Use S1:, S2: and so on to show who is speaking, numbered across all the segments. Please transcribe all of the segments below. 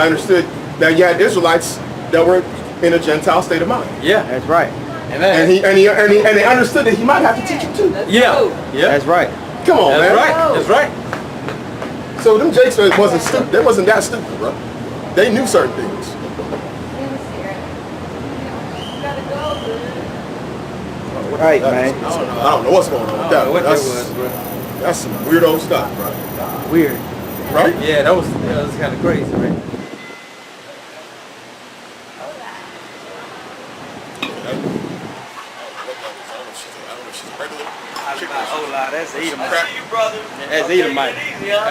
S1: I understood that you had Israelites that were in a Gentile state of mind.
S2: Yeah, that's right.
S1: And they understood that he might have to teach them too.
S2: Yeah, that's right.
S1: Come on, man.
S2: That's right.
S1: So them Jakes wasn't stupid. They wasn't that stupid, bro. They knew certain things.
S3: Right, man.
S1: I don't know what's going on with that. That's some weirdo stuff, bro.
S3: Weird.
S1: Right?
S2: Yeah, that was kind of crazy, right?
S3: That's Edomite.
S4: I see you, brother.
S3: That's Edomite.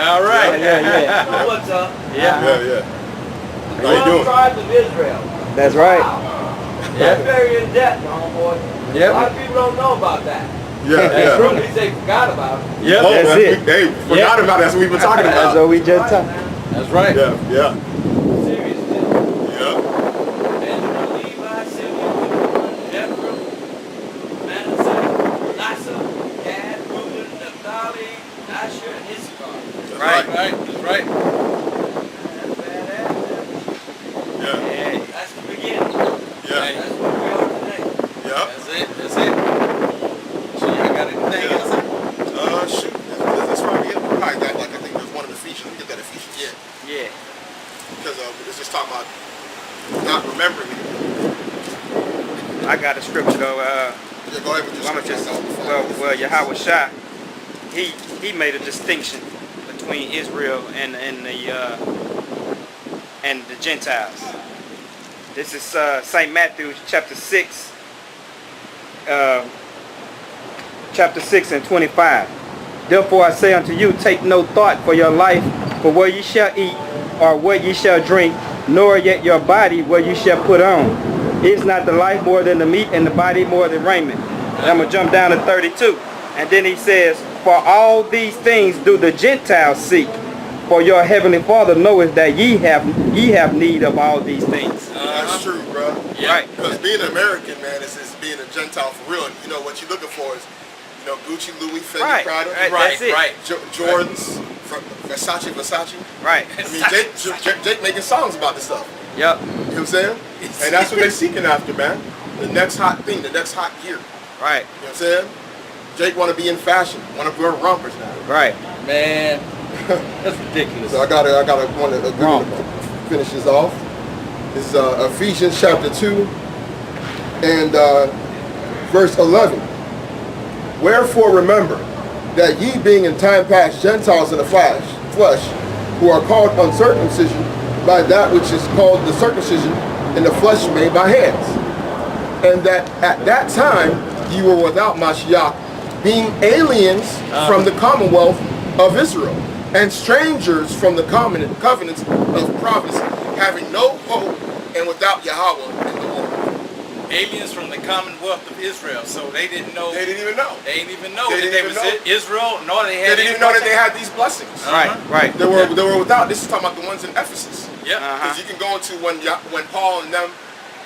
S2: All right.
S3: Yeah.
S4: What's up?
S2: Yeah.
S1: How you doing?
S4: Tribes of Israel.
S3: That's right.
S4: Wow. That's very in depth, homeboy.
S2: Yep.
S4: A lot of people don't know about that.
S1: Yeah.
S4: At least they forgot about it.
S2: Yep.
S1: Oh,
S3: That's it.
S1: Hey, forgot about it. That's what we've been talking about.
S3: That's what we just talked.
S2: That's right.
S1: Yeah.
S4: Serious business.
S1: Yeah.
S4: Benjamin, Levi, Simeon, Jephthah, Manasseh, Manasseh, Gad, Reuben, Naphtali, Asher, and Issachar.
S2: Right. That's right.
S4: That's badass.
S1: Yeah.
S4: That's the beginning.
S1: Yeah.
S4: That's what we are today.
S1: Yeah.
S2: That's it. So you got anything else?
S1: Shoot. That's probably it. Probably got, like, I think there's one of the features. Let me get that Ephesians.
S3: Yeah.
S1: Because it's just talking about not remembering it.
S3: I got a scripture though.
S1: Go ahead with your scripture.
S3: Well, Yahawashi, he made a distinction between Israel and the Gentiles. This is St. Matthew chapter 6, and 25. Therefore I say unto you, take no thought for your life, for what ye shall eat, or what ye shall drink, nor yet your body what ye shall put on. Is not the life more than the meat, and the body more than raiment? And I'm going to jump down to 32. And then he says, for all these things do the Gentiles seek, for your heavenly Father knoweth that ye have need of all these things.
S1: That's true, bro.
S2: Yeah.
S3: Right.
S1: Because being an American, man, is being a Gentile for real. You know, what you're looking for is, Gucci, Louis, Fendi,
S3: Right.
S1: Prada.
S3: That's it.
S2: Right.
S1: Jordans, Versace.
S3: Right.
S1: I mean, Jake making songs about this stuff.
S3: Yep.
S1: You know what I'm saying? And that's what they're seeking after, man. The next hot thing, the next hot gear.
S3: Right.
S1: You know what I'm saying? Jake want to be in fashion, want to wear rompers now.
S3: Right.
S2: Man, that's ridiculous.
S1: So I gotta want to finish this off. This is Ephesians chapter 2 and verse 11. Wherefore remember that ye being in time past Gentiles in the flesh, who are called uncircumcision by that which is called the circumcision in the flesh made by hands, and that at that time ye were without Mashiach, being aliens from the commonwealth of Israel, and strangers from the covenants of promise, having no hope and without Yahweh in the world.
S2: Aliens from the Commonwealth of Israel, so they didn't know.
S1: They didn't even know.
S2: They didn't even know
S1: They
S2: that
S1: didn't
S2: they
S1: even
S2: was
S1: know.
S2: Israel, nor they had.
S1: They didn't even know that they had these blessings.
S3: Right.
S1: They were without. This is talking about the ones in Ephesus.
S2: Yeah.
S1: Because you can go into when Paul and them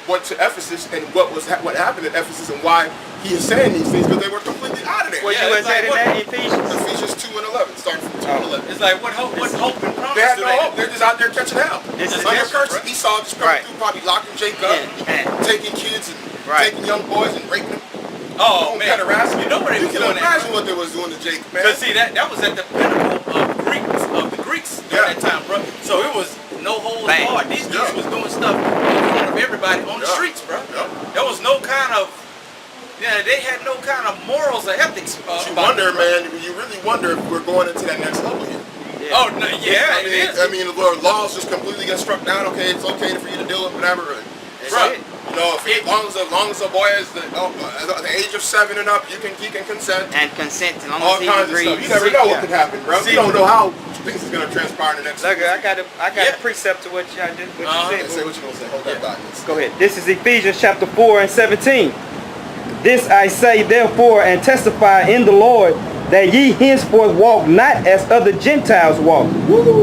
S1: went to Ephesus and what happened at Ephesus and why he is saying these things, because they were completely out of there.
S3: What you was saying in that Ephesians?
S1: Ephesians 2 and 11, starting from 2 and 11.
S2: It's like what hope and promise
S1: They had
S2: do
S1: no hope. They're just out there catching hell.
S3: This is
S1: Under
S3: this,
S1: curse.
S2: right?
S1: Esau just coming through, probably locking Jacob up, taking kids and taking young boys and raping them.
S2: Oh man,
S1: harassment.
S2: you know what they
S1: You
S2: was
S1: can
S2: doing?
S1: imagine what they was doing to Jacob, man.
S2: Because see that was at the pinnacle of the Greeks during that time, bro. So it was no holds barred. These dudes was doing stuff in front of everybody on the streets, bro. There was no kind of, they had no kind of morals or ethics.
S1: You wonder, man. You really wonder if we're going into that next level here.
S3: Yeah.
S2: Oh no, yeah, it is.
S1: I mean, the laws just completely get struck down. Okay, it's okay for you to deal with whatever.
S2: Right.
S1: You know, as long as a boy is the age of 7 and up, he can consent.
S3: And consent to
S1: All kinds of stuff. You never know what could happen, bro. You don't know how things is gonna transpire in the next.
S3: Look, I got a precept to what you said.
S1: Say what you gonna say. Hold that back.
S3: Go ahead. This is Ephesians chapter 4 and 17. This I say therefore and testify in the Lord, that ye henceforth walk not as other Gentiles walk,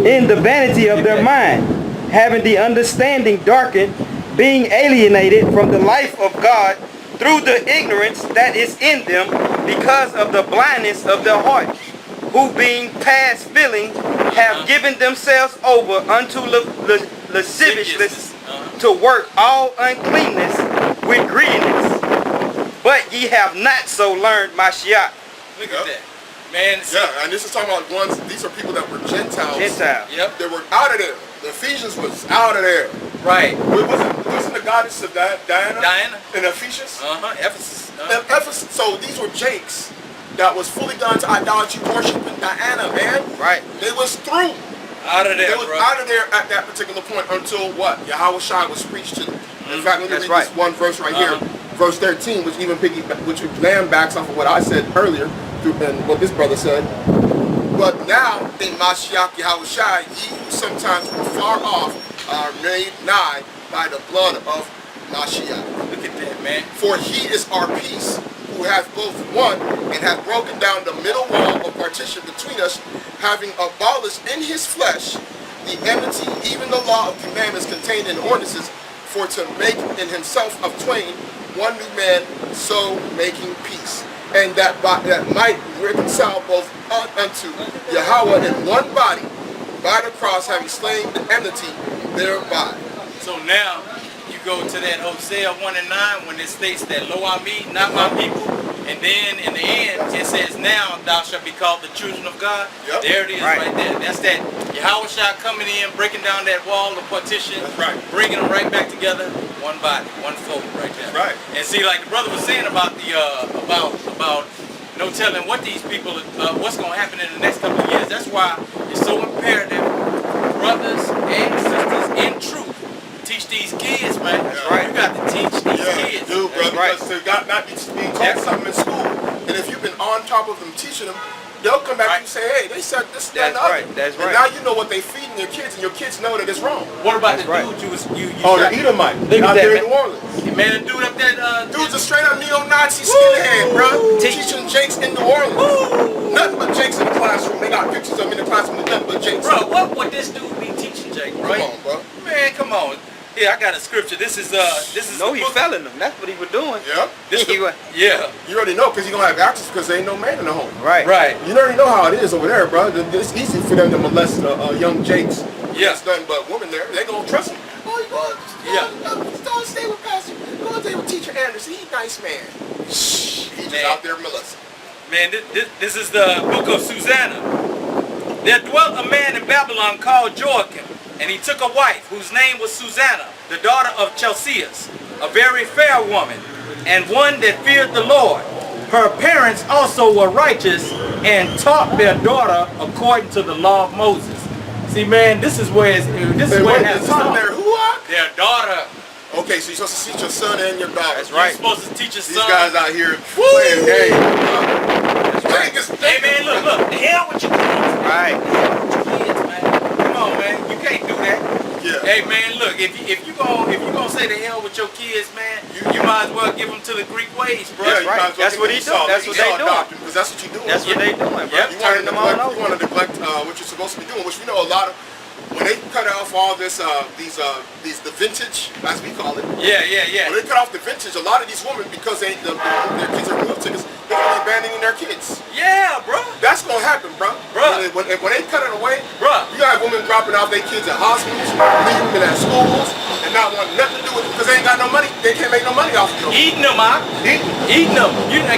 S3: in the vanity of their mind, having the understanding darkened, being alienated from the life of God through the ignorance that is in them, because of the blindness of their heart, who being past feeling have given themselves over unto lasciviousness, to work all uncleanness with greediness. But ye have not so learned Mashiach.
S2: Look at that. Man, see,
S1: Yeah, and this is talking about ones, these are people that were Gentiles.
S2: Yep.
S1: They were out of there. The Ephesians was out of there.
S2: Right.
S1: Wasn't the goddess of Diana?
S2: Diana.
S1: In Ephesus?
S2: Ephesus.
S1: Ephesus. So these were Jakes that was fully gone to idolatry, worshiping Diana, man.
S3: Right.
S1: They was through.
S2: Out of there,
S1: They was
S2: bro.
S1: out of there at that particular point until what? Yahawashi was preached to them. In fact, let me read this one verse right here. Verse 13, which even which land backs off of what I said earlier, and what this brother said. But now, in Mashiach Yahawashi, ye who sometimes were far off are made nigh by the blood of Mashiach.
S2: Look at that, man.
S1: For he is our peace, who hath both won and hath broken down the middle wall of partition between us, having abolished in his flesh the enmity, even the law of commandments contained in ordinances, for to make in himself of twain one new man, so making peace, and that might reconcile both unto Yahweh in one body by the cross, having slain the enmity thereby.
S2: So now you go to that Hosea 1:9 when it states that lo ami, not my people, and then in the end it says now thou shalt be called the children of God.
S1: Yep.
S2: There it is, right there. That's that Yahawashi coming in, breaking down that wall of partition,
S1: That's right.
S2: bringing them right back together, one body, one fold, right there.
S1: That's right.
S2: And see, like the brother was saying about the about no telling what these people, what's going to happen in the next couple of years. That's why it's so imperative, brothers and sisters in truth, teach these kids, man. That's right. You got to teach these kids.
S1: Dude, bro,
S2: Right.
S1: because they got not being taught something in school, and if you've been on top of them teaching them, they'll come back and say, hey, they said this, that, and the other.
S3: That's right.
S1: And now you know what they feeding your kids, and your kids know that it's wrong.
S2: What about
S3: That's
S2: the
S3: right.
S2: dude you
S1: Oh,
S2: shot?
S1: the Edomite.
S2: Look at
S1: out
S2: that,
S1: there in
S2: man.
S1: New Orleans.
S2: Man, the dude up there,
S1: Dude's a straight up neo-Nazi skinhead, bro. Teaching Jakes in New Orleans. Nothing but Jakes in the classroom. They got pictures of him in the classroom with nothing but Jakes.
S2: bro, what would this dude be teaching, Jake, right?
S1: Come on, bro.
S2: Man, come on. Yeah, I got a scripture. This is
S3: No,
S2: the
S3: he
S2: book.
S3: felling them. That's what he was doing.
S1: Yeah.
S2: Yeah.
S1: You already know, because you're going to have access because there ain't no man in the home.
S3: Right.
S2: Right.
S1: You already know how it is over there, bro. It's easy for them to molest young Jakes.
S2: Yeah.
S1: It's nothing but women there. They gonna trust him. Oh, you going? Don't stay with Pastor. Go and stay with Teacher Anderson. He's a nice man. Shh. He's just out there molesting.
S2: Man, this is the book of Susanna. There dwelt a man in Babylon called Joachim, and he took a wife whose name was Susanna, the daughter of Chelseas, a very fair woman, and one that feared the Lord. Her parents also were righteous and taught their daughter according to the law of Moses. See, man, this is where it has to start. Their daughter.
S1: Okay, so you're supposed to teach your son and your daughter.
S3: That's right.
S2: You're supposed to teach your
S1: These
S2: son.
S1: guys out here playing games.
S2: Hey, man, look, the hell with your kids.
S3: Right.
S2: Kids, man. Come on, man, you can't do that.
S1: Yeah.
S2: Hey, man, look, if you gonna say the hell with your kids, man, you might as well give them to the Greek ways, bro.
S1: Yeah, you
S3: Right.
S1: might as well
S3: That's
S1: give
S3: what
S1: them
S3: he doing. That's what they doing.
S1: Because that's what you're doing.
S3: That's what they doing, bro.
S2: Yep.
S1: You
S3: Turning them on
S1: You
S3: over.
S1: want to neglect what you're supposed to be doing, which we know a lot of. When they cut off all this, the vintage, as we call it.
S2: Yeah.
S1: When they cut off the vintage, a lot of these women, because their kids are meal tickets, they're gonna be abandoning their kids.
S2: Yeah, bro.
S1: That's gonna happen, bro.
S2: Bruh.
S1: When they cut it away,
S2: Bruh.
S1: you got women dropping off their kids at hospitals, leaving them at schools, and not wanting nothing to do with it because they ain't got no money. They can't make no money off of them.
S2: Eating them out. Eating them.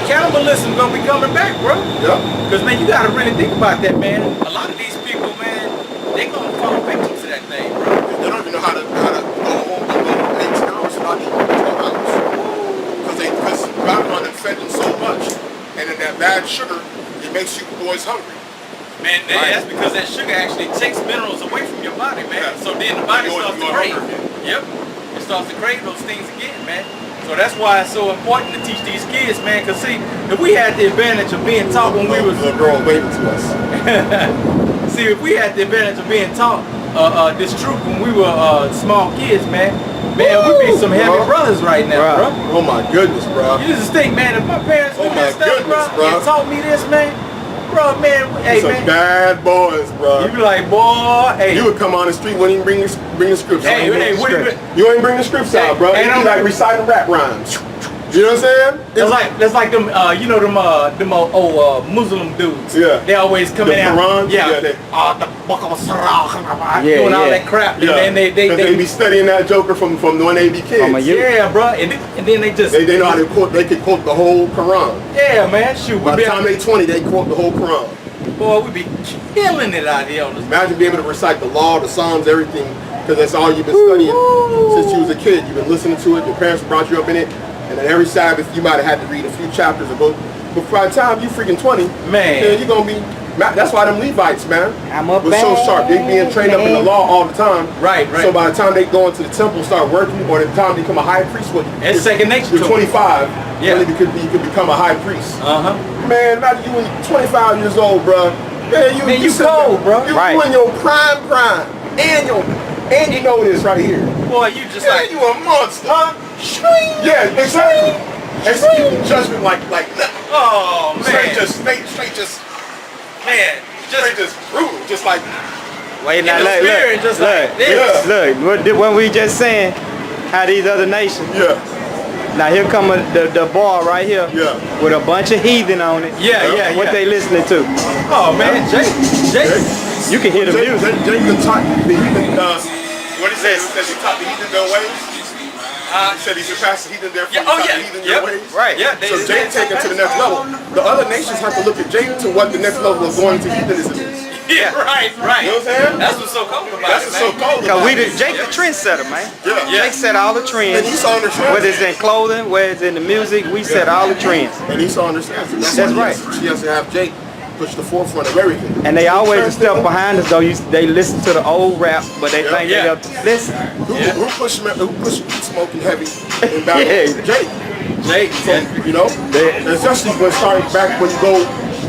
S2: Cannibalism gonna be coming back, bro.
S1: Yeah.
S2: Because, man, you gotta really think about that, man. A lot of these people, man, they gonna fall victim to that thing, bro.
S1: They don't even know how to go home and go 18 hours without eating 12 hours. Because Babylon had fed them so much, and then that bad sugar, it makes you boys hungry.
S2: Man, that's because that sugar actually takes minerals away from your body, man.
S1: Yeah.
S2: So then the body
S1: You
S2: starts to
S1: are
S2: crave.
S1: hungry again.
S2: Yep. It starts to crave those things again, man. So that's why it's so important to teach these kids, man. Because see, if we had the advantage of being taught when we was
S1: The girl waving to us.
S2: see, if we had the advantage of being taught this truth when we were small kids, man, we'd be some heavy brothers right now, bro.
S1: Oh my goodness, bro.
S2: You just think, man, if my parents knew
S1: Oh my
S2: this stuff,
S1: goodness,
S2: bro,
S1: bro.
S2: and taught me this, man, man, hey,
S1: Some
S2: man,
S1: bad boys, bro.
S2: you be like, boy, hey.
S1: You would come on the street, wouldn't even bring the scripts
S2: Hey,
S1: out.
S2: what do you been?
S1: You ain't bring the scripts out, bro.
S2: Hey,
S1: You
S2: I'm
S1: be like reciting rap rhymes. You know what I'm saying?
S2: That's like them, you know them old Muslim dudes.
S1: Yeah.
S2: They always come
S1: The
S2: in.
S1: Qurans?
S2: Yeah.
S1: Yeah, they-
S2: The book of Surah,
S3: Yeah,
S2: doing all
S3: yeah.
S2: that crap.
S1: Yeah.
S2: And then
S1: they be studying that Joker from when they be kids.
S3: From a youth.
S2: yeah, bro. And then they just
S1: They know how to quote. They can quote the whole Quran.
S2: yeah, man. Shoot,
S1: By
S2: we
S1: the
S2: be
S1: time they 20, they quote the whole Quran.
S2: boy, we be killing it out here on this.
S1: Imagine being able to recite the law, the Psalms, everything, because that's all you've been studying since you was a kid. You've been listening to it. Your parents brought you up in it, and then every Sabbath you might have had to read a few chapters or book. But by the time you freaking 20,
S2: Man.
S1: yeah, you're gonna be. That's why them Levites, man,
S3: I'm a
S1: was so sharp. They being trained up in the law all the time.
S2: Right.
S1: So by the time they go into the temple, start working, or the time they become a high priest,
S2: It's second nature
S1: You're
S2: to 'em.
S1: 25.
S2: Yeah.
S1: Really, you could become a high priest.
S2: Man,
S1: Man, imagine you when you're 25 years old, bro. Man,
S2: you cold, bro.
S1: You
S3: Right.
S1: in your prime, and you know this right here.
S2: boy, you just
S1: Man,
S2: like
S1: you a monster, huh? Yeah, exactly. Executing judgment like
S2: oh man,
S1: straight just brutal, just like
S3: Wait, now
S2: the
S3: look,
S2: spirit
S3: look,
S2: just
S3: look,
S2: like this.
S3: What we just saying, how these other nations.
S1: yeah.
S3: Now here come the bar right here
S1: Yeah.
S3: with a bunch of heathen on it.
S2: Yeah.
S3: What they listening to?
S2: Oh man, Jake.
S3: You can hear the music.
S1: Jake can talk the heathen. What he said? He said he taught the heathen their ways. He said he surpassed the heathen, therefore he taught the heathen their ways.
S3: Right.
S2: Yeah,
S1: So Jake take it to the next level. The other nations have to look at Jake to what the next level of going to heathenism is.
S2: Yeah, right.
S1: You know what I'm saying?
S2: That's what's so cold about
S1: That's
S2: it,
S1: what's so
S2: man.
S1: cold
S3: Cause
S1: about it.
S3: Jake the trendsetter, man.
S1: Yeah.
S3: Jake set all the trends.
S1: And Esau understands.
S3: Whether it's in clothing, whether it's in the music, we set all the trends.
S1: And Esau understands. it.
S3: That's
S1: why
S3: right.
S1: She has to have Jake push the forefront of everything.
S3: And they always step behind us though. They listen to the old rap, but they think
S2: Yeah.
S3: they up to listen.
S1: Who pushed smoking heavy in Babylon?
S3: Yeah.
S1: Jake.
S2: Jake.
S1: So, you know, and especially when starting back when you go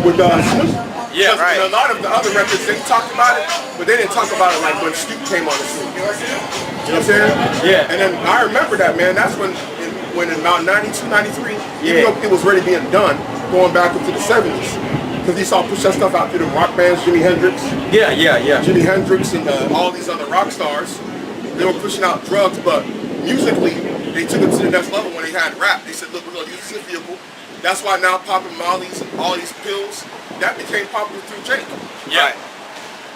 S1: with Snoop.
S2: Yeah,
S1: Because
S2: right.
S1: in a lot of the other records, they talked about it, but they didn't talk about it like when Snoop came on the scene. You know what I'm saying?
S2: Yeah.
S1: And then I remember that, man. That's when in about 92, 93, even though it was already being done, going back into the 70s. Because he saw push that stuff out through the rock bands, Jimi Hendrix and all these other rock stars. They were pushing out drugs, but musically, they took it to the next level when they had rap. They said, look, we're going to use this as a vehicle. That's why now popping mollies and all these pills, that became popular through Jake.
S2: Yeah.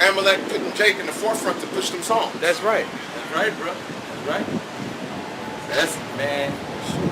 S1: Amalek putting Jake in the forefront to push them songs.
S3: That's right.
S2: That's right, bro. That's right. That's man.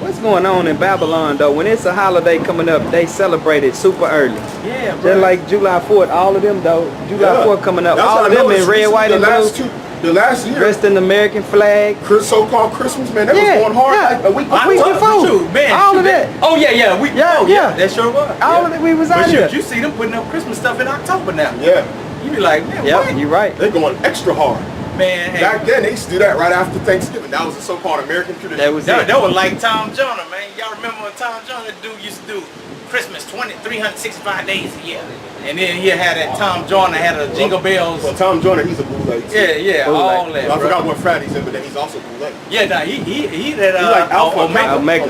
S3: What's going on in Babylon though? When it's a holiday coming up, they celebrate it super early.
S2: Yeah, bro.
S3: Just like July 4th, all of them though. July 4th coming up,
S1: That's
S3: all
S1: what
S3: of
S1: I
S3: them
S1: noticed.
S3: in red, white, and blue.
S1: The last year,
S3: Dressed in the American flag.
S1: so-called Christmas, man, they was going hard like a week
S3: before.
S2: Man,
S3: All of
S2: shoot,
S3: that.
S2: Oh yeah.
S3: Yeah.
S2: That sure was.
S3: All of it, we was out
S2: But
S3: here.
S2: shoot, you see them putting up Christmas stuff in October now.
S1: Yeah,
S2: You be like, man,
S3: Yep,
S2: what?
S3: you're right.
S1: they're going extra hard.
S2: Man, hey,
S1: Back then, they used to do that right after Thanksgiving. That was the so-called American tradition.
S3: That was
S2: that,
S3: it.
S2: that was like Tom Joyner, man. Y'all remember when Tom Joyner dude used to do Christmas 365 days a year. And then he had that Tom Joyner had a Jingle Bells.
S1: Well, Tom Joyner, he's a bootleg. too.
S2: Yeah,
S3: Bootleg.
S2: all that.
S1: Well, I
S2: bro.
S1: forgot what frat he's in, but then he's also bootleg.
S2: Yeah, nah, he that
S1: He like Alpha,
S2: Omega.
S3: Omega.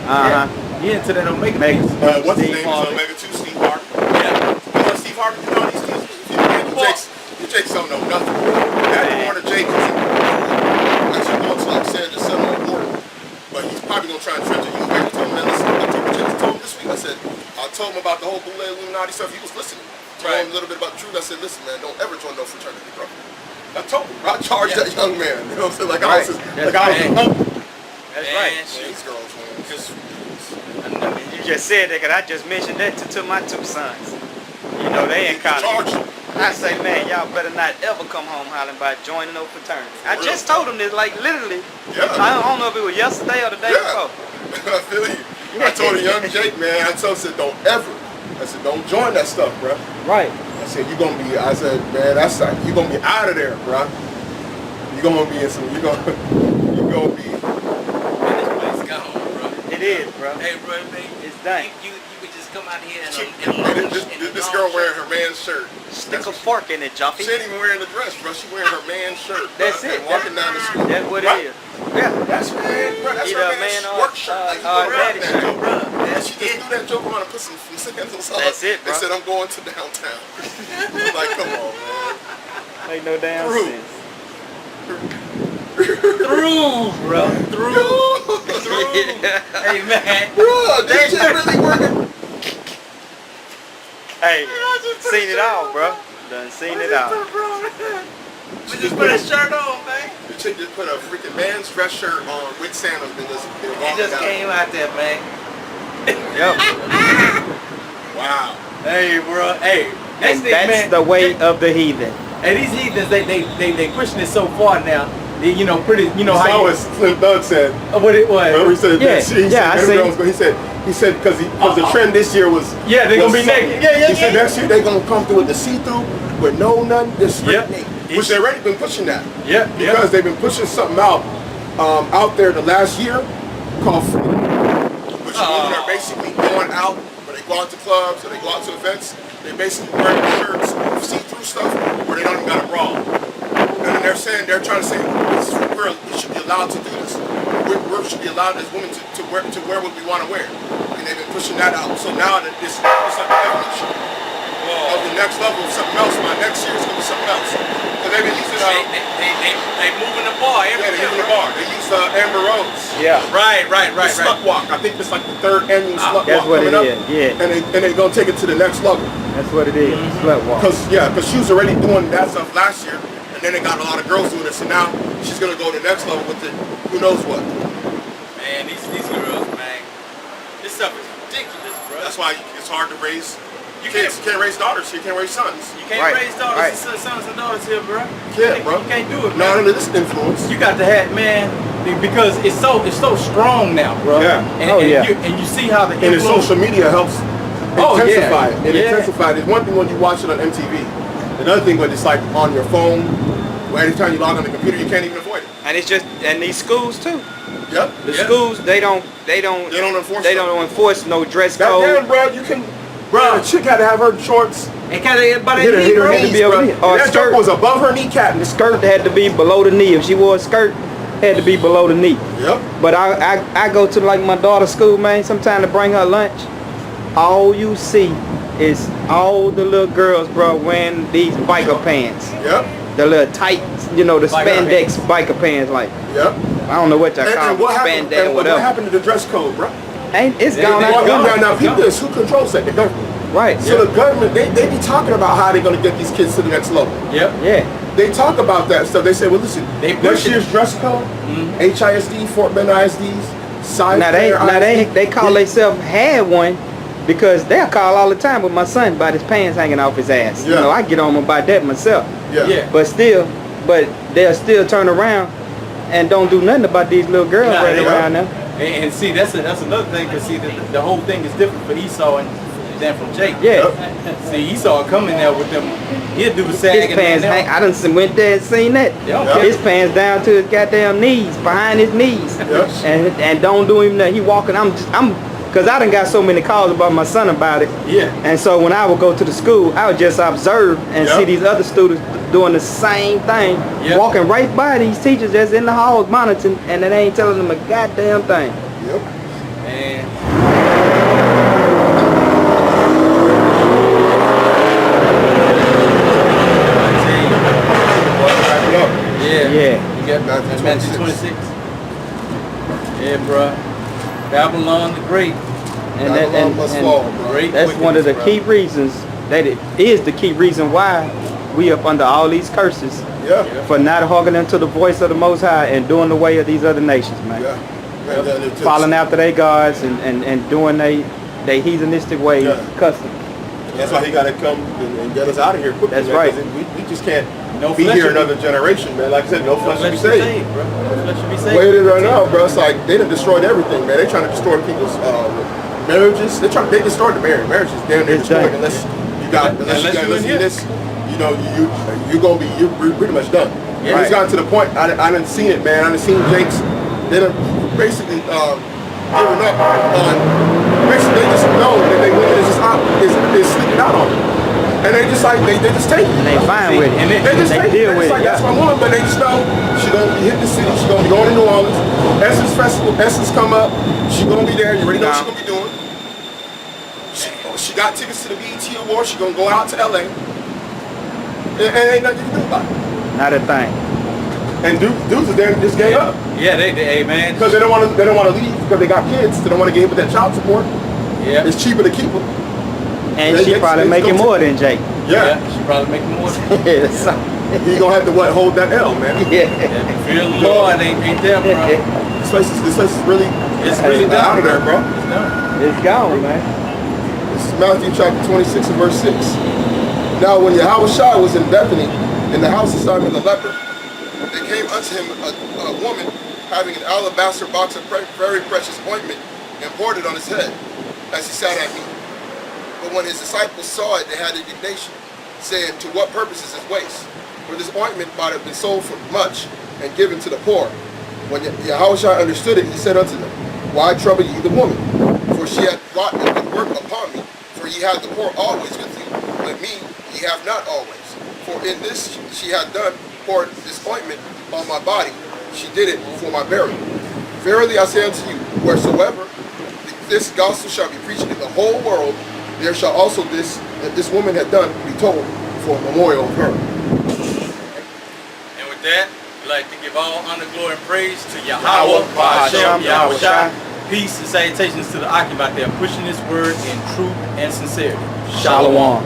S2: Yeah. He into that Omega.
S3: Omega.
S2: thing.
S1: What's his
S3: Steve
S1: name?
S3: Harvey.
S1: Omega 2, Steve Harvey.
S2: Yeah.
S1: What Steve Harvey did all these kids? Jake's don't know nothing. That Warner Jake is actually going to like Sandra son on board, but he's probably gonna try and trench it. He was back and told him, man, listen, I told him, Jake told him this week. I told him about the whole bootleg Illuminati stuff. He was listening. Told him a little bit about the truth. I said, listen, man, don't ever join no fraternity, bro. I told him. I charged that young man. You know what I'm saying? Like I was his uncle.
S3: That's right.
S1: These girls, man.
S3: You just said that because I just mentioned that to my two sons. You know, they in college. I say, man, y'all better not ever come home hollering about joining no fraternity. I just told them this, like, literally.
S1: Yeah.
S3: I don't know if it was yesterday or the day before.
S1: I feel you. I told a young Jake, man, I said, don't ever. I said, don't join that stuff, bro.
S3: Right.
S1: I said, I said, man, that's like, you're going to be out of there, bro. You're going to be in some, you're going to be.
S2: Man, this place gone, bro.
S3: It is, bro.
S2: Hey, bro, man,
S3: It's done.
S2: You could just come out here and
S1: This girl wearing her man's shirt.
S3: Stick a fork in it, Joffy.
S1: She ain't even wearing the dress, bro. She wearing her man's shirt. Bro,
S3: That's it.
S1: and walking down the street.
S3: That's what
S1: Right?
S3: it is. Yeah.
S1: That's man, bro. That's
S3: Either
S1: her
S3: a
S1: man's
S3: man or
S1: work shirt. Like,
S3: a daddy
S1: that
S3: shirt.
S1: joke, bro. And she just threw that joke on and put some sandals on.
S3: That's it, bro.
S1: They said, I'm going to downtown. I'm like, come on, man.
S3: Make no damn
S1: Through.
S3: sense.
S2: through, bro. Through. Hey man.
S1: Bro, this shit really working.
S3: Hey, seen it all, bro. Done seen it all.
S2: We just put a shirt on, man.
S1: The chick just put a freaking man's dress shirt on with sandals and just been
S2: He
S1: walking
S2: just
S1: down.
S2: came out there, man.
S3: Yep.
S1: Wow.
S2: Hey, bro. Hey, next
S3: And
S2: thing,
S3: that's
S2: man.
S3: the way of the heathen.
S2: Hey, these heathens, they pushing it so far now. They, you know, pretty. You know
S1: That's
S2: how
S1: what Slim Thug said.
S2: what it was.
S1: Remember he said
S3: Yeah,
S1: that shit? He
S3: yeah, I
S1: said,
S3: see.
S1: everybody was going- he said because the trend this year was
S2: Yeah, they gonna
S1: was
S2: be
S1: something.
S2: naked. Yeah,
S1: He said next year they gonna come through with the see-through with no nothing, just straight
S2: Yep.
S1: naked. Which they already been pushing that.
S2: Yeah,
S1: Because they've been pushing something out there the last year called Freedom, which women are basically going out when they go out to clubs or they go out to events. They basically wearing shirts, see-through stuff, where they don't even got a bra. And then they're trying to say, we should be allowed to do this. We should be allowed as women to wear what we want to wear. And they've been pushing that out. So now that it's like an evolution of the next level of something else. My next year is going to be something else. Because they've been using,
S2: they moving the bar.
S1: yeah, they're using the bar. They use Amber Rose.
S3: Yeah.
S2: Right.
S1: The Slut Walk. I think it's like the 3rd annual Slut
S3: That's
S1: Walk
S3: what
S1: coming
S3: it
S1: up.
S3: is, yeah.
S1: And they're going to take it to the next level.
S3: That's what it is. Slut walk.
S1: Because she was already doing that stuff last year. And then they got a lot of girls doing it. So now she's going to go to the next level with it. Who knows what.
S2: Man, these girls, man. This stuff is ridiculous, bro.
S1: That's why it's hard to raise
S2: You
S1: kids. You can't raise daughters. You can't raise sons.
S2: You can't
S3: Right,
S2: raise daughters
S3: right.
S2: and sons and daughters here, bro.
S1: Yeah, bro.
S2: You can't do it,
S1: Not
S2: man.
S1: under this influence.
S2: You got to have, man, because it's so strong now, bro.
S1: Yeah.
S2: And you see how the
S1: And the
S2: influence.
S1: social media helps
S2: Oh, yeah.
S1: intensify it. It
S2: Yeah.
S1: intensifies. It's one thing when you watch it on MTV. Another thing when it's like on your phone, where anytime you log on the computer, you can't even avoid it.
S3: And it's just, and these schools too.
S1: Yep.
S3: The
S2: Yeah.
S3: schools, they don't enforce no dress
S1: That
S3: code.
S1: damn, bro, you can. Bro, a chick had to have her shorts
S2: And kind of by
S1: hit her
S2: knee, bro.
S1: knees,
S3: be over
S1: bro.
S3: here. Or
S1: That
S3: skirt.
S1: joke was above her kneecap.
S3: The skirt had to be below the knee. If she wore a skirt, had to be below the knee.
S1: Yep.
S3: But I go to like my daughter's school, man, sometime to bring her lunch. All you see is all the little girls, bro, wearing these biker pants.
S1: Yep.
S3: The little tight, the
S2: Biker
S3: spandex biker pants, like,
S1: Yep.
S3: I don't know what y'all
S1: And
S3: call
S1: what
S3: them,
S1: happened?
S3: spandex,
S1: And what
S3: whatever.
S1: happened to the dress code, bro?
S3: It's
S2: They-
S3: gone
S2: they-
S3: out.
S1: Well,
S2: gone.
S1: now peep this. Who controls that? The government.
S3: Right.
S1: So the government, they be talking about how they're going to get these kids to the next level.
S2: Yep.
S3: Yeah.
S1: They talk about that stuff. They say, well, listen,
S2: They
S1: next
S2: push it.
S1: year's dress code, HISD, Fort Bend ISDs, Sci
S3: Now they call themselves had one because they'll call all the time with my son about his pants hanging off his ass.
S1: Yeah.
S3: I get on him about that myself.
S2: Yeah.
S3: But they'll still turn around and don't do nothing about these little girls
S2: Nah,
S3: running
S2: they
S3: around now.
S2: And see, that's another thing, because see, the whole thing is different for Esau than from Jacob.
S3: Yeah.
S2: See, Esau coming there with them, he'll do the
S3: His
S2: sagging.
S3: pants hang. I done went there and seen that.
S2: Yeah.
S3: His pants down to his goddamn knees, behind his knees, and don't do him nothing. He walking. Cause I done got so many calls about my son about it.
S2: Yeah.
S3: And so when I would go to the school, I would just observe and see these other students doing the same thing, walking right by these teachers that's in the halls monitoring, and they ain't telling them a goddamn thing.
S1: Yep.
S2: Man.
S1: Wrap it up.
S3: Yeah.
S2: You got
S1: Matthew
S2: Matthew 26. Yeah, bro. Babylon the Great.
S3: And
S1: Babylon must fall, bro.
S2: Great
S3: that's one of the
S2: wickedness,
S3: key
S2: bro.
S3: reasons that it is the key reason why we up under all these curses
S1: Yeah.
S3: for not hearkening to the voice of the Most High and doing the way of these other nations, man.
S1: Yeah. And then it just-
S3: Following after their gods and doing they heathenistic ways,
S1: Yeah.
S3: cussing.
S1: That's why he got to come and get us out of here quickly.
S3: That's
S1: man,
S3: right.
S1: 'cause we just can't
S2: No
S1: be
S2: flesh
S1: here
S2: will be-
S1: another generation, man. Like I said, no flesh should be
S2: Flesh should be
S1: saved.
S2: bro. Flesh should be
S1: The
S2: saved.
S1: way it is right now, bro, it's like they done destroyed everything, man. They trying to destroy people's marriages. They destroyed the marriage. Marriage is damn near
S3: It's
S1: destroyed
S3: done.
S1: unless
S2: Unless
S1: you
S2: you in
S1: see
S2: here.
S1: this. You know, you're pretty much done.
S2: Yeah.
S1: It's gotten to the point. I done seen it, man. I done seen Jakes. They done basically giving up on. Basically, they just know that they women is sleeping out on them, and they just take it.
S3: And they fine with it.
S2: And
S1: They just
S3: They
S1: take
S3: deal
S1: it.
S3: with
S1: It's
S3: it,
S1: like,
S3: yeah.
S1: that's my woman, but they just know she gonna be hitting the city. She gonna be going to New Orleans. Essence Festival, Essence come up. She gonna be there. You already know what she gonna be doing. She got tickets to the BET Awards. She gonna go out to LA. And ain't nothing you can do about it.
S3: Not a thing.
S1: And dudes is there just gave up
S2: Yeah, hey man.
S1: because they don't want to leave because they got kids. They don't want to give up that child support.
S2: Yeah.
S1: It's cheaper to keep them.
S3: And she probably making more than Jake.
S1: Yeah.
S2: She probably making more.
S3: Yeah, so,
S1: He gonna have to hold that L, man.
S3: yeah.
S2: Fear the Lord ain't there, bro.
S1: This place is really
S2: down
S1: out of there, bro.
S2: It's done.
S3: It's gone, man.
S1: This is Matthew chapter 26 and verse 6. Now when Yahawashi was in Bethany, in the house of Simon the leper, there came unto him a woman having an alabaster box of very precious ointment and poured it on his head as he sat at meat. But when his disciples saw it, they had indignation, saying, To what purpose is this waste? For this ointment might have been sold for much and given to the poor. When Yahawashi understood it, he said unto them, Why trouble ye the woman? For she hath wrought a good work upon me. For ye have the poor always with you, but me ye have not always. For in this she hath done poured this ointment on my body. She did it for my burial. Verily I say unto you, wheresoever this gospel shall be preached in the whole world, there shall also this that this woman had done be told for a memorial of her.
S2: And with that, we'd like to give all honor, glory, and praise to Yahweh, Hashem, Yahawashi. Peace and salutations to the Akim out there pushing this word in truth and sincerity.
S3: Shalom.